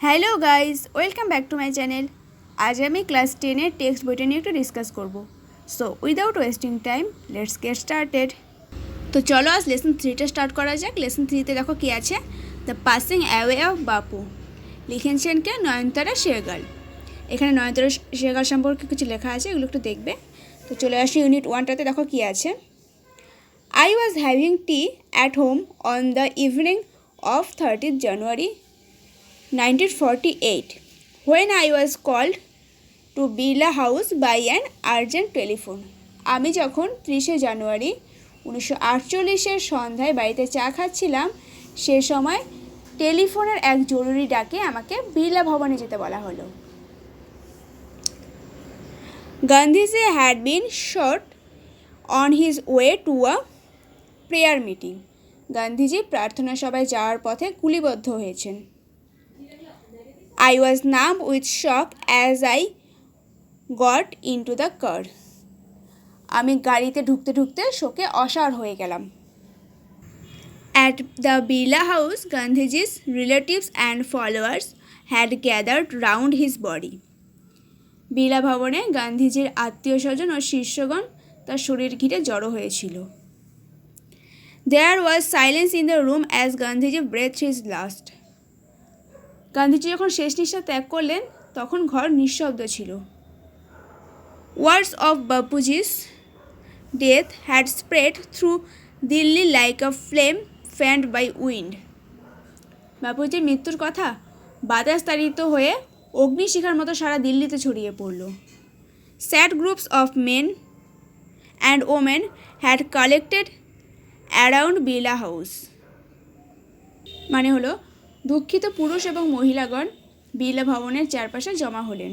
Hello guys, welcome back to my channel. আজ আমি class 10-এর text বইটা নিয়ে একটু ডিসকাস করব। So without wasting time let's get started. তো চলো আজ লেসন 3টা স্টার্ট করা যাক। লেসন 3তে দেখো কী আছে, দ্য পাসিং অ্যাওয়ে অফ বাপু। লিখেছেন কে? নয়নতারা শেরগাল। এখানে নয়নতারা শেরগাল সম্পর্কে কিছু লেখা আছে, এগুলো একটু দেখবে। তো চলে আসি ইউনিট 1টাতে, দেখো কী আছে। I was having tea at home on the evening of 30th January 1948 when I was called to Birla House by an urgent telephone. আমি যখন 30শে জানুয়ারি 1948-এর সন্ধ্যায় বাড়িতে চা খাচ্ছিলাম, সে সময় টেলিফোনের এক জরুরি ডাকে আমাকে বিড়লা ভবনে যেতে বলা হলো। Gandhiji had been shot on his way to a prayer meeting. Gandhiji প্রার্থনা সভায় যাওয়ার পথে গুলিবদ্ধ হয়েছেন। I was numb with shock as I got into the car. আমি গাড়িতে ঢুকতে ঢুকতে শোকে অসাড় হয়ে গেলাম। At the Birla House, Gandhiji's relatives and followers had gathered round his body. Birla ভবনে গান্ধীজির আত্মীয় স্বজন ও শিষ্যগণ তার শরীর ঘিরে জড়ো হয়েছিল। There was silence in the room as Gandhiji breathed his last. Gandhiji যখন শেষ নিঃশ্বাস ত্যাগ করলেন, তখন ঘর নিঃশব্দ ছিল। Words of Bapuji's death had spread through Delhi like a flame fanned by wind. বাপুজির মৃত্যুর কথা বাতাস তাড়িত হয়ে অগ্নিশিখার মতো সারা দিল্লিতে ছড়িয়ে পড়ল। Sad groups of men and women had collected around Birla House. মানে হলো, দুঃখিত পুরুষ এবং মহিলাগণ বিড়লা ভবনের চারপাশে জমা হলেন।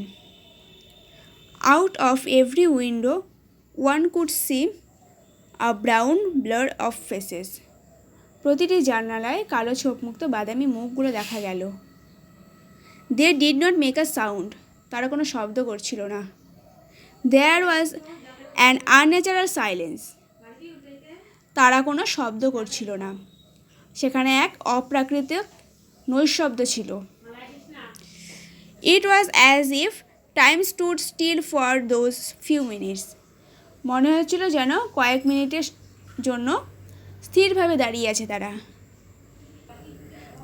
Out of every window one could see a brown blur of faces. প্রতিটি জানালায় কালো ছোপমুক্ত বাদামি মুখগুলো দেখা গেল। They did not make a sound. তারা কোনো শব্দ করছিল না। There was an unnatural silence. তারা কোনো শব্দ করছিল না। সেখানে এক অপ্রাকৃতিক নৈশব্দ ছিল। It was as if time stood still for those few minutes. মনে হচ্ছিল যেন কয়েক মিনিটের জন্য স্থিরভাবে দাঁড়িয়ে আছে তারা।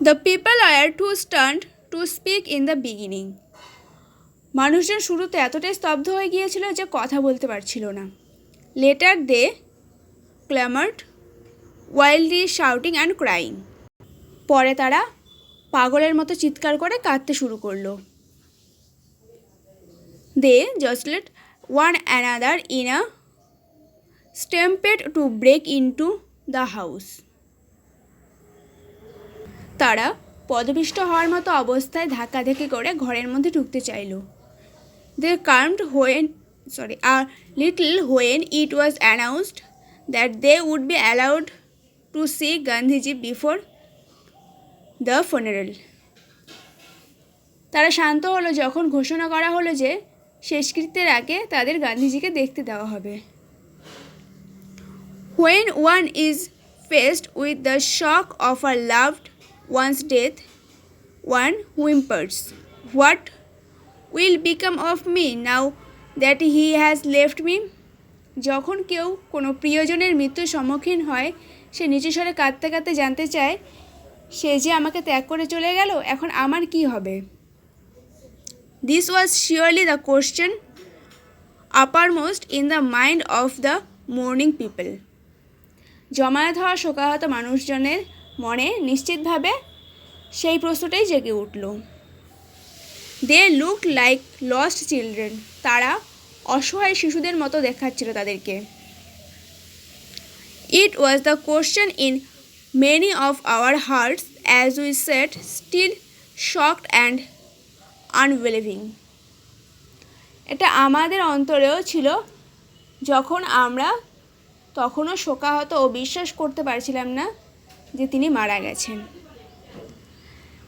The people were too stunned to speak in the beginning. মানুষজন শুরুতে এতটাই স্তব্ধ হয়ে গিয়েছিল যে কথা বলতে পারছিল না। Later they clamored, wildly shouting and crying. পরে তারা পাগলের মতো চিৎকার করে কাঁদতে শুরু করলো। They jostled one another in a stampede to break into the house. তারা পদপিষ্ট হওয়ার মতো অবস্থায় ধাক্কাধাক্কি করে ঘরের মধ্যে ঢুকতে চাইল। They calmed a little when it was announced that they would be allowed to see Gandhiji before the funeral. তারা শান্ত হলো যখন ঘোষণা করা হলো যে শেষকৃত্যের আগে তাদের গান্ধীজিকে দেখতে দেওয়া হবে। When one is faced with the shock of a loved one's death, one whimpers, "What will become of me now that he has left me?" যখন কেউ কোনো প্রিয়জনের মৃত্যুর সম্মুখীন হয়, সে নিচু স্বরে কাঁদতে কাঁদতে জানতে চায়, সে যে আমাকে ত্যাগ করে চলে গেল, এখন আমার কি হবে? This was surely the question uppermost in the mind of the mourning people. জমায়েত হওয়া শোকাহত মানুষজনের মনে নিশ্চিতভাবে সেই প্রশ্নটাই জেগে উঠল। They looked like lost children. তারা অসহায় শিশুদের মতো দেখাচ্ছিল তাদেরকে। It was the question in many of our hearts as we sat still, shocked and unbelieving. এটা আমাদের অন্তরেও ছিল যখন আমরা তখনও শোকাহত ও বিশ্বাস করতে পারছিলাম না যে তিনি মারা গেছেন।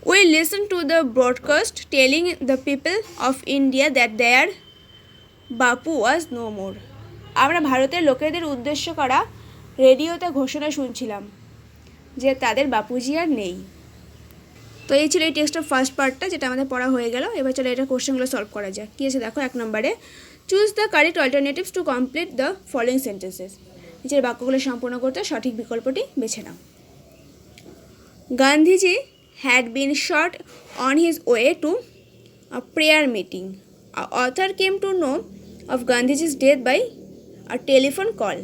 We listened to the broadcast telling the people of India that their Bapu was no more. আমরা ভারতের লোকেদের উদ্দেশ্য করা রেডিওতে ঘোষণা শুনছিলাম যে তাদের বাপুজি আর নেই। তো এই ছিল এই টেক্সটের ফার্স্ট পার্টটা, যেটা আমাদের পড়া হয়ে গেল। এবার চলো এটা কোশ্চেনগুলো সলভ করা যায়। কী আছে দেখো, 1 নম্বরে choose the correct alternatives to complete the following sentences. নিচের বাক্যগুলো সম্পূর্ণ করতে সঠিক বিকল্পটি বেছে নাও। Gandhiji had been shot on his way to a prayer meeting. An author came to know of Gandhiji's death by a telephone call.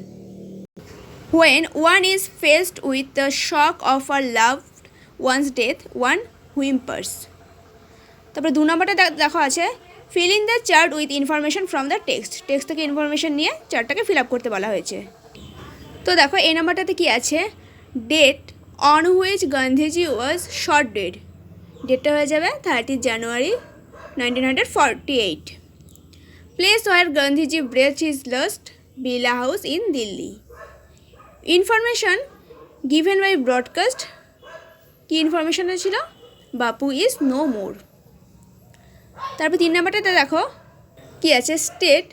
When one is faced with the shock of a loved one's death, one whimpers. তারপরে 2 নম্বরটা দেখো আছে fill in the chart with information from the text. Text থেকে information নিয়ে চার্টটাকে fill up করতে বলা হয়েছে। তো দেখো এই নম্বরটাতে কি আছে, date on which Gandhiji was shot dead. ডেটটা হয়ে যাবে 30 জানুয়ারি 1948। Place where Gandhiji breath his last, Birla house in Delhi. Information given by broadcast, কী ইনফরমেশনটা ছিল, বাপু ইজ নো মোর। তারপর 3 নম্বরটাতে দেখো কি আছে, state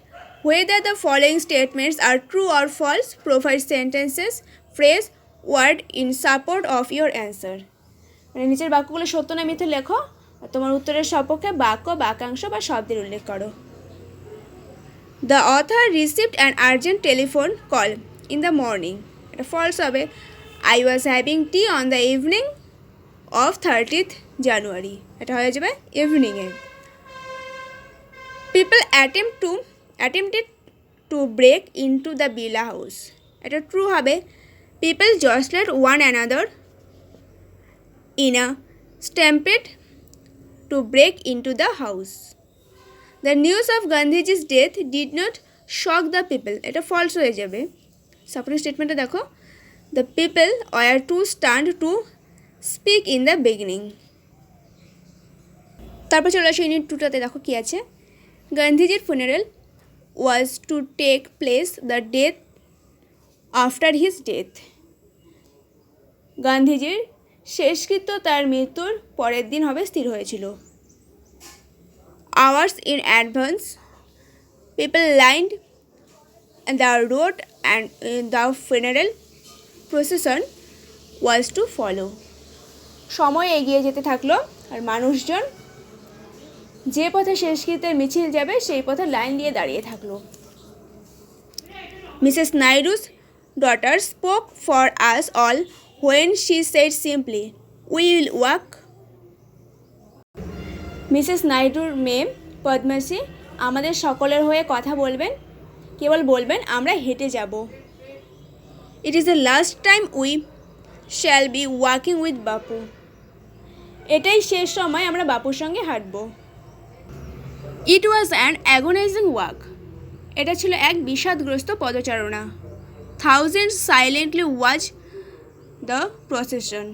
whether the following statements are true or false, provide sentences, phrase, word in support of your answer. মানে নিচের বাক্যগুলো সত্য না মিথ্যে লেখো আর তোমার উত্তরের সপক্ষে বাক্য, বাক্যাংশ বা শব্দের উল্লেখ করো। The author received an urgent telephone call in the morning. এটা false হবে। I was having tea on the evening of 30th January. এটা হয়ে যাবে ইভিনিংয়ে। People attempted to break into the Birla house. এটা true হবে। People jostled one another in a stampede to break into the house. The news of Gandhiji's death did not shock the people. এটা false হয়ে যাবে। Supporting স্টেটমেন্টটা দেখো, the people were too stunned to speak in the beginning. তারপর চলে আসো unit 2টাতে, দেখো কি আছে, গান্ধীজির funeral was to take place the day after his death. গান্ধীজির শেষকৃত্য তার মৃত্যুর পরের দিন হবে স্থির হয়েছিল। Hours in advance, people lined the road and the funeral procession was to follow. সময় এগিয়ে যেতে থাকলো আর মানুষজন যে পথে শেষকৃত্যের মিছিল যাবে সেই পথে লাইন দিয়ে দাঁড়িয়ে থাকলো। Mrs Naidu's daughter spoke for us all when she said simply, "We will walk." Mrs নাইডুর মেয়ে পদ্মাশ্রী আমাদের সকলের হয়ে কথা বলবেন, কেবল বলবেন আমরা হেঁটে যাব। It is the last time we shall be walking with বাপু। এটাই শেষ সময় আমরা বাপুর সঙ্গে হাঁটব। It was an agonizing walk. এটা ছিল এক বিষাদগ্রস্ত পদচারণা। Thousands silently watched the procession.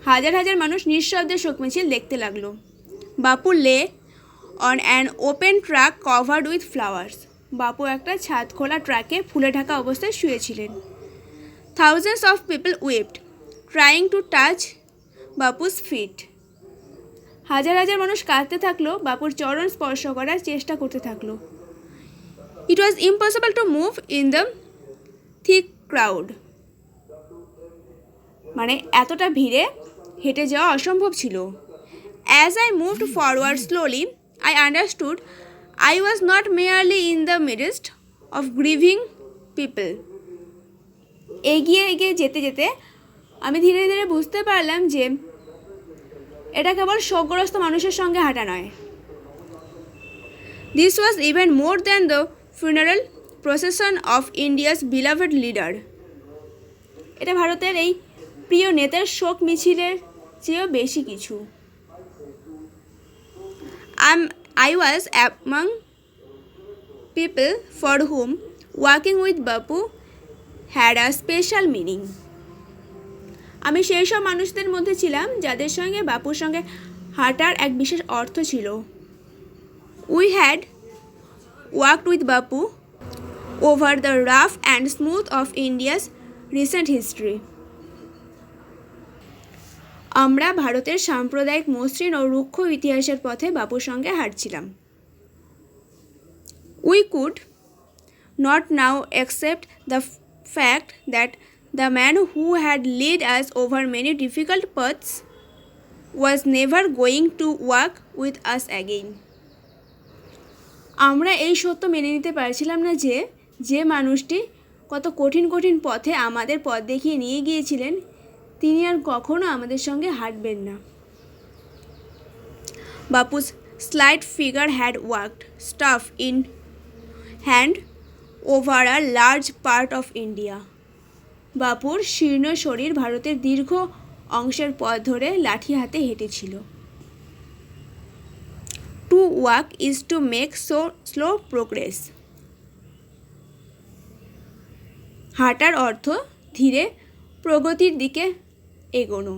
হাজার হাজার মানুষ নিঃশব্দে শোক মিছিল দেখতে লাগলো। বাপু lay on an open truck covered with flowers. বাপু একটা ছাদ খোলা ট্রাকে ফুলে ঢাকা অবস্থায় শুয়েছিলেন। Thousands of people wept, trying to touch বাপু's feet. হাজার হাজার মানুষ কাঁদতে থাকলো, বাপুর চরণ স্পর্শ করার চেষ্টা করতে থাকলো। It was impossible to move in the thick crowd. মানে এতটা ভিড়ে হেঁটে যাওয়া অসম্ভব ছিল। As I moved forward slowly, I understood I was not merely in the midst of grieving people. এগিয়ে এগিয়ে যেতে যেতে আমি ধীরে ধীরে বুঝতে পারলাম যে এটা কেবল শোকগ্রস্ত মানুষের সঙ্গে হাঁটা নয়। This was even more than the funeral procession of India's beloved leader. এটা ভারতের এই প্রিয় নেতার শোক মিছিলের চেয়েও বেশি কিছু। I was among people for whom walking with Bapu had a special meaning. আমি সেই সব মানুষদের মধ্যে ছিলাম যাদের সঙ্গে বাপুর সঙ্গে হাঁটার এক বিশেষ অর্থ ছিল। We had walked with Bapu over the rough and smooth of India's recent history. আমরা ভারতের সাম্প্রদায়িক মসৃণ ও রুক্ষ ইতিহাসের পথে বাপুর সঙ্গে হাঁটছিলাম। We could not now accept the fact that the man who had led us over many difficult paths was never going to walk with us again. আমরা এই সত্য মেনে নিতে পারছিলাম না যে যে মানুষটি কত কঠিন কঠিন পথে আমাদের পথ দেখিয়ে নিয়ে গিয়েছিলেন তিনি আর কখনো আমাদের সঙ্গে হাঁটবেন না। বাপু's slight figure had walked, staff in hand, over a large part of India. বাপুর শীর্ণ শরীর ভারতের দীর্ঘ অংশের পথ ধরে লাঠি হাতে হেঁটেছিল। To walk is to make slow progress. হাঁটার অর্থ ধীরে প্রগতির দিকে এগোনো।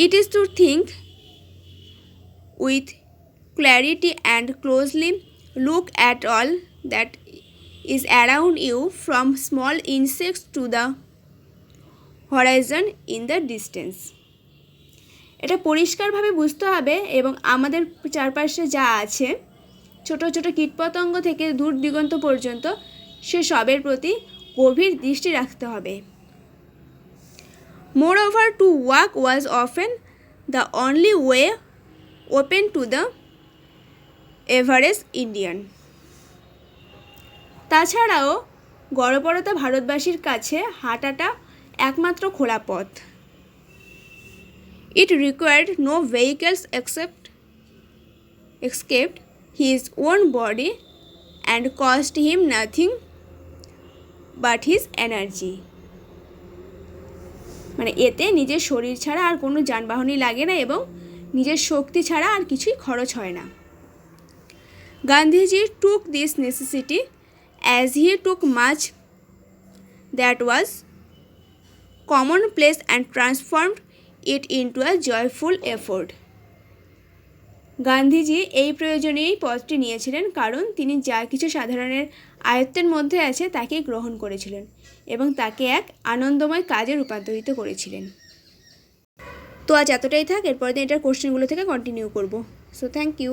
It is to think with clarity and closely look at all that is around you, from small insects to the horizon in the distance. এটা পরিষ্কারভাবে বুঝতে হবে এবং আমাদের চারপাশে যা আছে ছোট ছোট কীটপতঙ্গ থেকে দূর দিগন্ত পর্যন্ত সে সবের প্রতি গভীর দৃষ্টি রাখতে হবে। Moreover, to walk was often the only way open to the average Indian. তাছাড়াও গড়পড়তা ভারতবাসীর কাছে হাঁটাটা একমাত্র খোলা পথ। It required no vehicles except his own body and cost him nothing but his energy. মানে এতে নিজের শরীর ছাড়া আর কোনো যানবাহনই লাগে না এবং নিজের শক্তি ছাড়া আর কিছুই খরচ হয় না। Gandhiji took this necessity as he took much that was commonplace and transformed it into a joyful effort. Gandhiji এই প্রয়োজনেই পথটি নিয়েছিলেন কারণ তিনি যা কিছু সাধারণের আয়ত্তের মধ্যে আছে তাকে গ্রহণ করেছিলেন এবং তাকে এক আনন্দময় কাজে রূপান্তরিত করেছিলেন। তো আজ এতটাই থাক, এরপর দিন এটার কোশ্চেনগুলো থেকে কন্টিনিউ করব। So thank you.